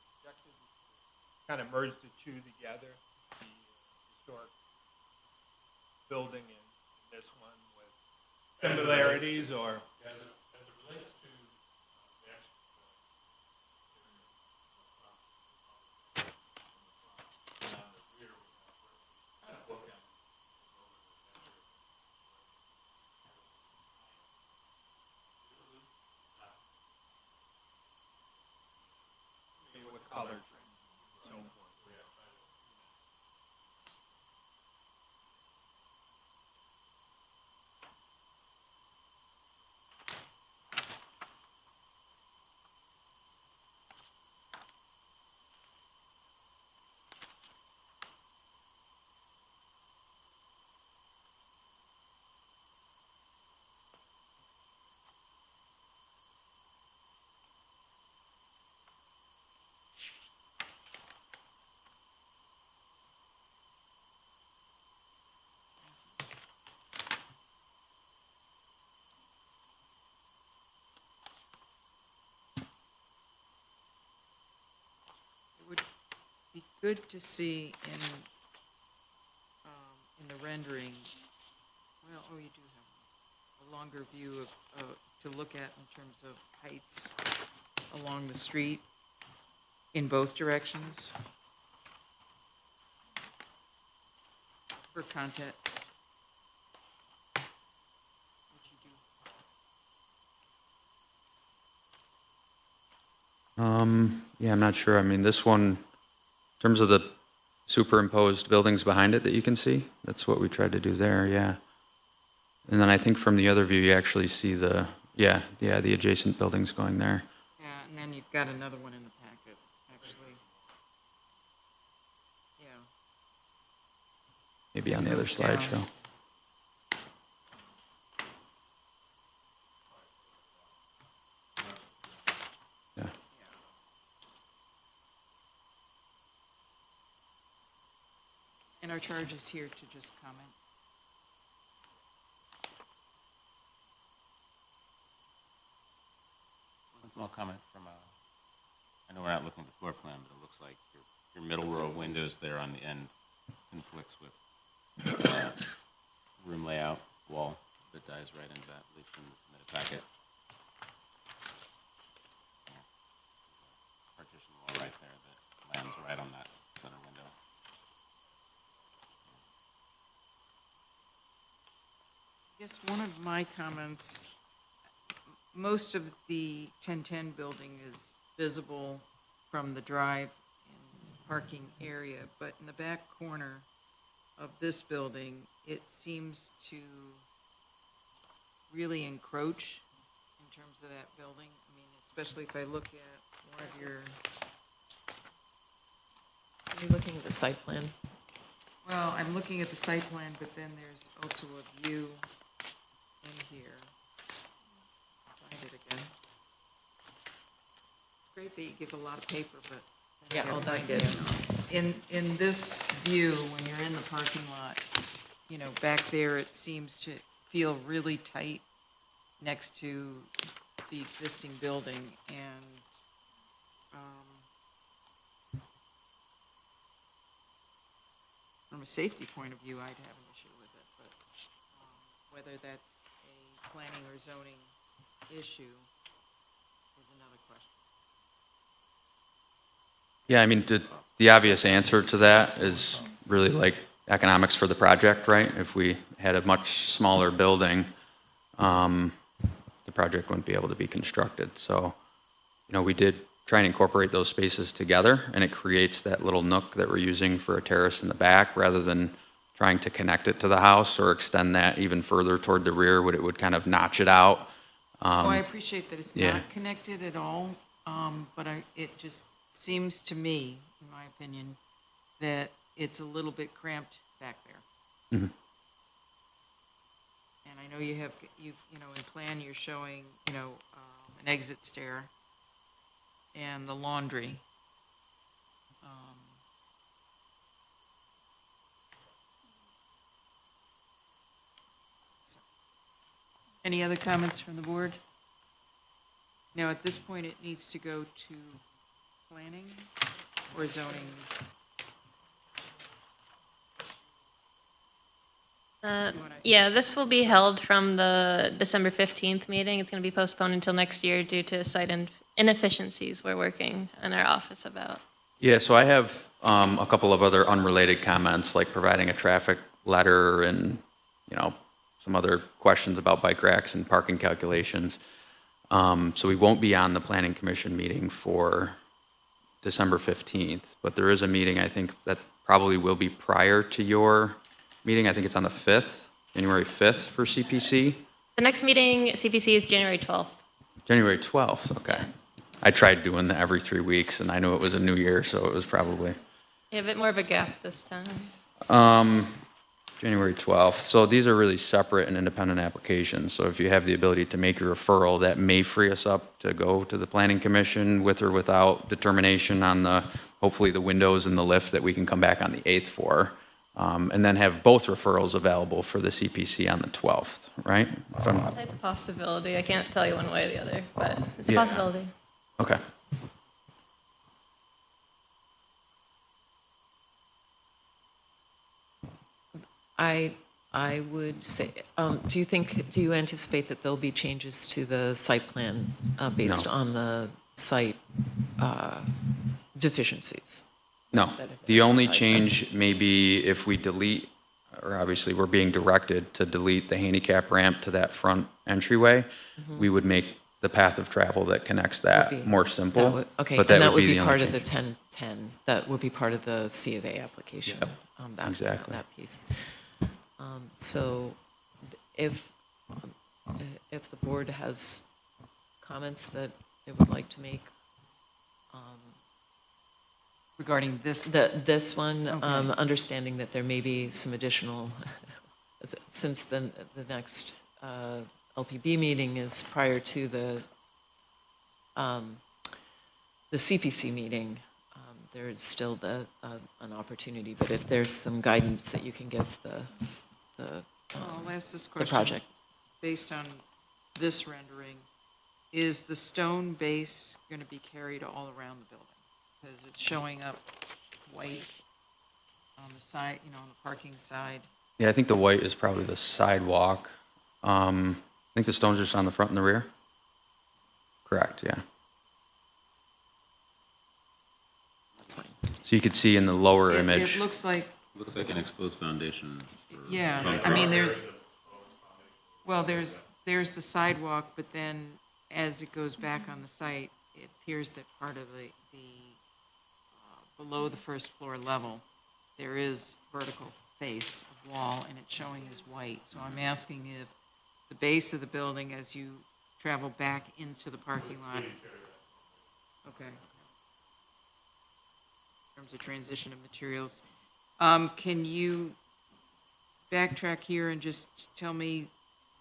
The objective is to kind of merge the two together, the historic building and this one with similarities or? As it relates to the actual and on the rear, we have kind of bookend. colors and so forth. It would be good to see in the rendering, well, oh, you do have a longer view of, to look at in terms of heights along the street in both directions for context. Which you do. Yeah, I'm not sure. I mean, this one, in terms of the superimposed buildings behind it that you can see, that's what we tried to do there, yeah. And then I think from the other view, you actually see the adjacent buildings going there. Yeah, and then you've got another one in the packet, actually. Yeah. Maybe on the other Goes down. slideshow. Yeah. And our charge is here to just comment. One small comment from, I know we're not looking at the floor plan, but it looks like your middle row of windows there on the end conflicts with room layout wall that dies right into that, at least in the submitted packet. Partition wall right there that lands right on that center window. I guess one of my comments, most of the 1010 building is visible from the drive and parking area, but in the back corner of this building, it seems to really encroach in terms of that building. I mean, especially if I look at one of your, Are you looking at the site plan? well, I'm looking at the site plan, but then there's also a view in here. Find it again. Great that you give a lot of paper, but I can't find it. In this view, when you're in the parking lot, you know, back there, it seems to feel really tight next to the existing building, and from a safety point of view, I'd have an issue with it, but whether that's a planning or zoning issue is another question. Yeah, I mean, the obvious answer to that is really like economics for the project, right? If we had a much smaller building, the project wouldn't be able to be constructed. So, you know, we did try and incorporate those spaces together, and it creates that little nook that we're using for a terrace in the back, rather than trying to connect it to the house or extend that even further toward the rear, it would kind of notch it out. I appreciate that it's yeah. not connected at all, but it just seems to me, in my opinion, that it's a little bit cramped back there. Mhm. And I know you have, you know, in plan, you're showing, you know, an exit stair and the laundry. So, any other comments from the board? Now, at this point, it needs to go to planning or zoning? Yeah, this will be held from the December 15th meeting. It's going to be postponed until next year due to site inefficiencies we're working in our office about. Yeah, so I have a couple of other unrelated comments, like providing a traffic letter and, you know, some other questions about bike racks and parking calculations. So we won't be on the Planning Commission meeting for December 15th, but there is a meeting, I think, that probably will be prior to your meeting. I think it's on the 5th, January 5th for CPC. The next meeting, CPC, is January 12th. January 12th, okay. I tried doing that every 3 weeks, and I knew it was a new year, so it was probably Yeah, a bit more of a gap this time. January 12th. So these are really separate and independent applications. So if you have the ability to make a referral, that may free us up to go to the Planning Commission with or without determination on the, hopefully the windows and the lift that we can come back on the 8th for. And then have both referrals available for the CPC on the 12th, right? If I'm- I'd say it's a possibility. I can't tell you one way or the other, but it's a Yeah. possibility. Okay. I would say, do you anticipate that there'll be changes to the site plan based No. on the site deficiencies? No, That- the only I- change may be if we delete, or obviously we're being directed to delete the handicap ramp to that front entryway, we would make the path of travel that connects that Would be- more that simple. would- Okay, but and that would the be only part of the change. 1010, that would be part of the C of A application. Yep, exactly. That piece. So if the board has comments that it would like to make, Regarding this, this one, Okay. understanding that there may be some additional, since the next LPB meeting is prior to the CPC meeting, there is still an opportunity, but if there's some guidance that you can give I'll ask this the question. project. Based on this rendering, is the stone base going to be carried all around the building? Because it's showing up white on the side, on the parking side. Yeah, I think the white is probably the sidewalk. I think the stone's just on the front and the rear? Correct, yeah. That's fine. So you could see in the lower It image. looks like, Looks like an exposed foundation. for yeah, concrete. I mean, there's the sidewalk, but then as it goes back on the site, it appears that part of the below the first floor level, there is vertical face of wall, and it's showing as white. So I'm asking if the base of the building, as you travel back into the parking lot. Okay. In terms of transition of materials, can you backtrack here and just tell me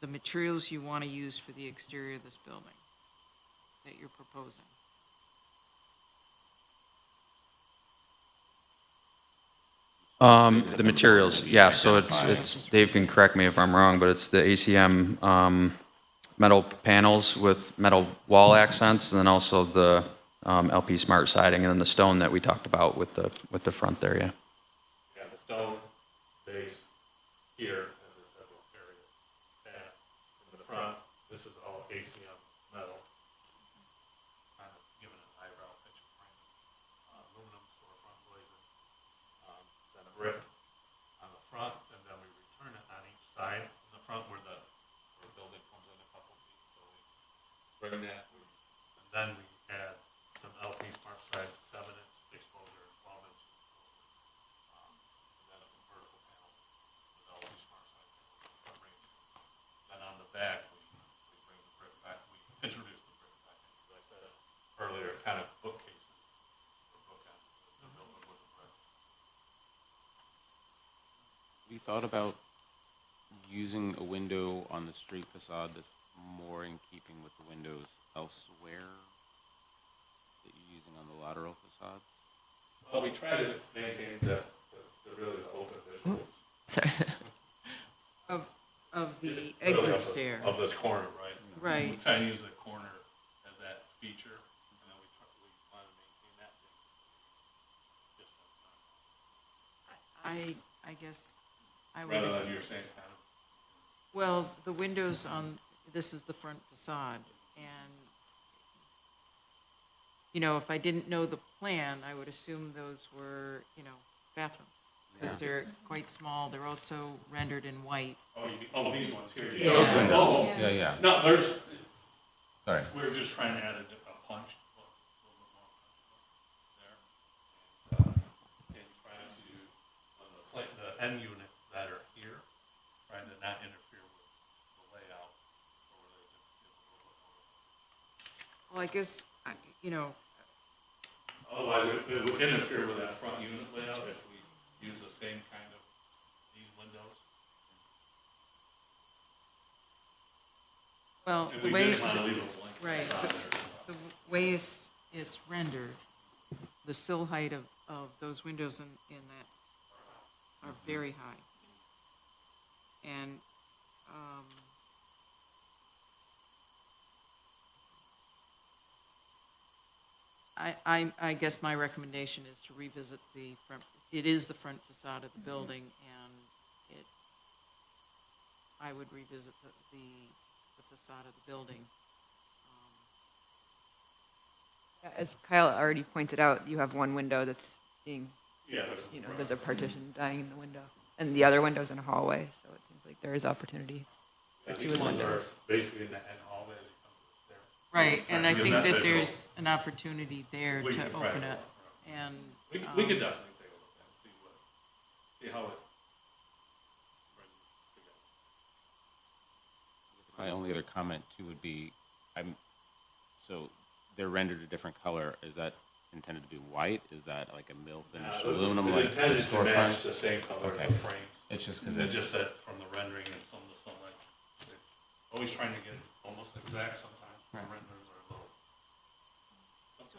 the materials you want to use for the exterior of this building that you're proposing? The materials, yeah, so it's, Dave can correct me if I'm wrong, but it's the ACM metal panels with metal wall accents, and then also the LP Smart siding, and then the stone that we talked about with the front there, yeah. Yeah, the stone base here has a several areas. And in the front, this is all ACM metal. Kind of given an eyebrow picture frame. Aluminum storefront glazing. Then a brick on the front, and then we return it on each side in the front where the building comes in a couple feet. So we bring that, and then we add some LP Smart Side 7-inch exposure, 12-inch exposure. And then some vertical panels with LP Smart Side covering. Then on the back, we bring the brick back, we introduce the brick back in, as I said earlier, kind of bookcases or bookends the building with the brick. We thought about using a window on the street facade that's more in keeping with the windows elsewhere that you're using on the lateral facades. Well, we try to maintain the really the open visuals. Sorry. Of the Really exit of stair. Of this corner, right? Right. We try to use the corner as that feature, and then we want to maintain that same distance. I guess I would. Rather than you're saying kind of, Well, the windows on, this is the front facade, and, if I didn't know the plan, I would assume those were, bathrooms. Because they're quite small, they're also rendered in white. these ones here. Yeah. Those windows. Oh, Yeah, yeah. no, there's, Sorry. we're just trying to add a punch, a little bit more punch there. I guess, you know, Otherwise, it would interfere with that front unit layout if we use the same kind of these windows. well, And the we way, didn't want to leave a blank right, facade there. the way it's rendered, the sill height of those windows in that are very high. And, I guess my recommendation is to revisit the front, it is the front facade of the building, and I would revisit the facade of the building. As Kyle already pointed out, you have one window that's being, Yeah. there's a partition dying in the window, and the other window's in a hallway, so it seems like there is opportunity for two These ones are windows. basically in the hallway as you come to the stair. Right, and I Give think that visual. there's an opportunity there We to can try open it it, out. and. We could definitely take a look at it, see how it brings together. My only other comment too would be, so they're rendered a different color. Is that intended to be white? Is that like a mill finish aluminum It's like the intended to match storefront? the same color Okay. of the frames. It's just because It's it's, just that from the rendering and some of the sunlight, they're always trying to get almost exact sometimes. The Right. renderings are a little.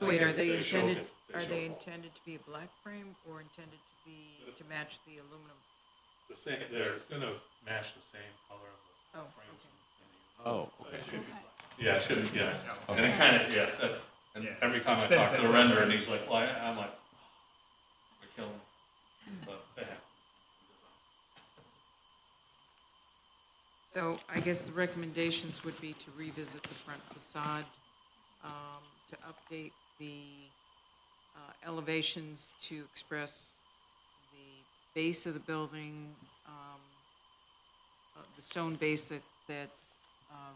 Wait, are they show intended, diff- are show they faults. intended to be a black frame or intended to be, to match the aluminum? The same, they're gonna match the same color of the Oh, frames. okay. oh, okay. It should be black. Yeah, it should be, yeah. And it kind of, yeah, and every time I talk to the renderer, and he's like, well, I'm like, they're killing me. But, yeah. So I guess the recommendations would be to revisit the front facade, to update the elevations to express the base of the building, the stone base that's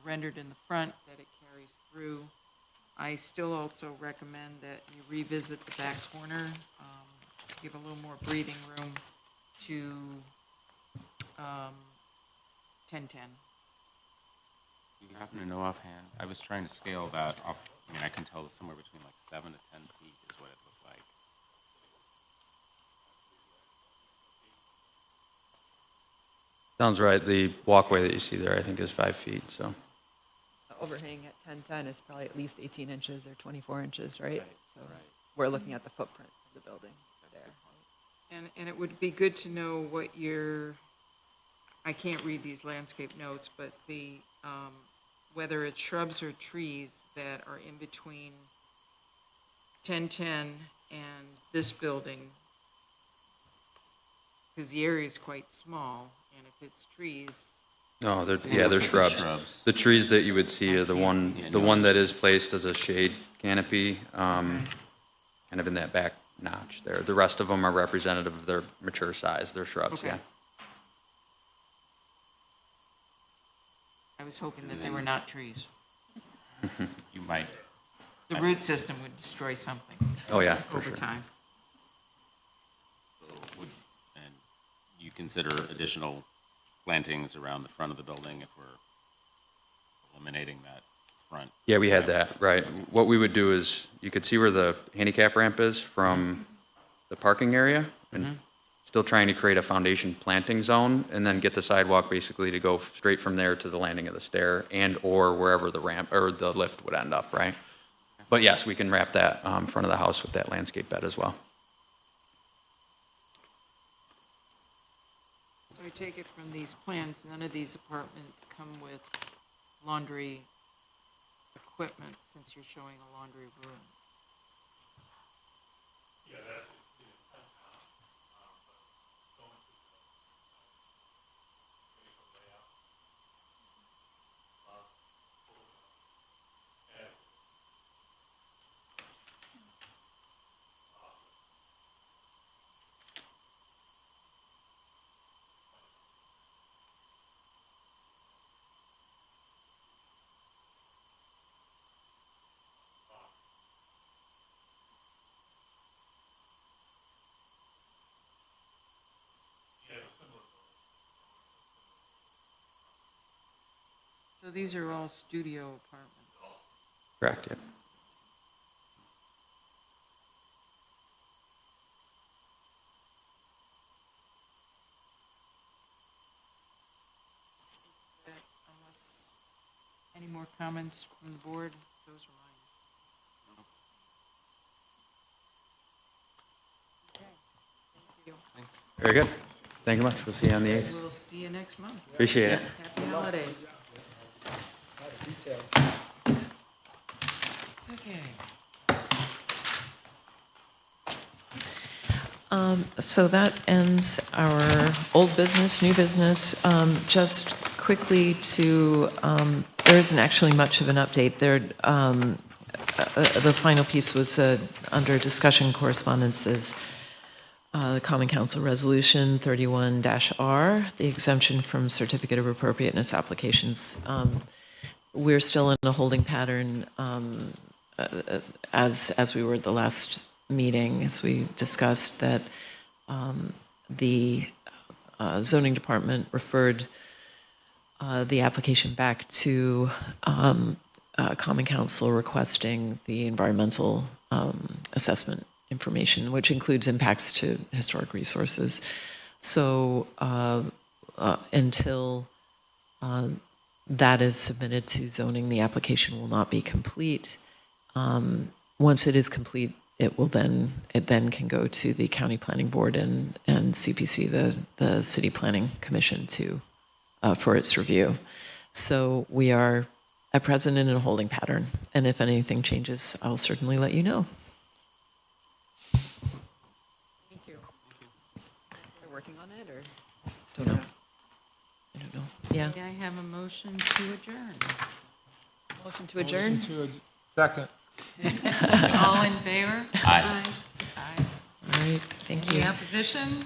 rendered in the front, that it carries through. I still also recommend that you revisit the back corner, to give a little more breathing room to 1010. Do you happen to know offhand? I was trying to scale that off. I mean, I can tell it's somewhere between like 7 to 10 feet is what it looked like. Sounds right. The walkway that you see there, I think, is 5 feet, so. The overhang at 1010 is probably at least 18 inches or 24 inches, right? Right, So right. we're looking at the footprint of the building That's there. good. And it would be good to know what your, I can't read these landscape notes, but the, whether it's shrubs or trees that are in between 1010 and this building, because the area is quite small, and if it's trees, No, they're, think it yeah, they're looks like the shrubs. shrubs. The trees that you would see are the Yeah, one that no, is placed as a shade canopy, kind of in that back notch there. The rest of them are representative of their mature size. They're shrubs, Okay. yeah. I was hoping that they were not trees. You might, The root system would destroy something Oh, yeah, for over sure. time. and you consider additional plantings around the front of the building if we're eliminating that front? Yeah, we had that, right. What we would do is, you could see where the handicap ramp is from the parking area, and still trying to create a foundation planting zone, and then get the sidewalk basically to go straight from there to the landing of the stair, and/or wherever the ramp, or the lift would end up, right? But yes, we can wrap that front of the house with that landscape bed as well. So I take it from these plans, none of these apartments come with laundry equipment, since you're showing a laundry room. Yeah, that's the intent now, but going to the layout. And So these are all studio apartments. Correct, yeah. more comments from the board? Those are mine. Okay, thank you. Very good. Thank you much. We'll see you on the 8th. We'll see you next month. Appreciate it. Happy holidays. Okay. So that ends our old business, new business. Just quickly to, there isn't actually much of an update. There, the final piece was under discussion correspondences, the Common Council Resolution 31-R, the exemption from certificate of appropriateness applications. We're still in a holding pattern as we were at the last meeting, as we discussed that the zoning department referred the application back to Common Council requesting the environmental assessment information, which includes impacts to historic resources. So until that is submitted to zoning, the application will not be complete. Once it is complete, it then can go to the County Planning Board and CPC, the City Planning Commission, for its review. So we are at present in a holding pattern, and if anything changes, I'll certainly let you know. Thank you. They're working on it, or? Don't know. I don't know. Yeah. May I have a motion to adjourn? Motion to adjourn? Second. All in favor? Aye. Aye. All right. Thank you. Any opposition?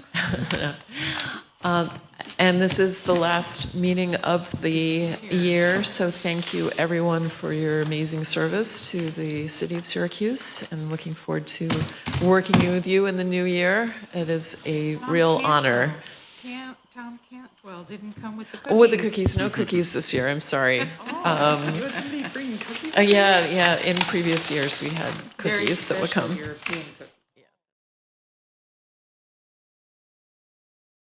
And this is the last meeting of the year, so thank you everyone for your amazing service to the city of Syracuse, and looking forward to working with you in the new year. It is a real honor. Tom Cantwell didn't come with the cookies. Oh, with the cookies, no cookies this year, I'm sorry. Somebody bringing cookies? Yeah, in previous years we had Very cookies that would special come. European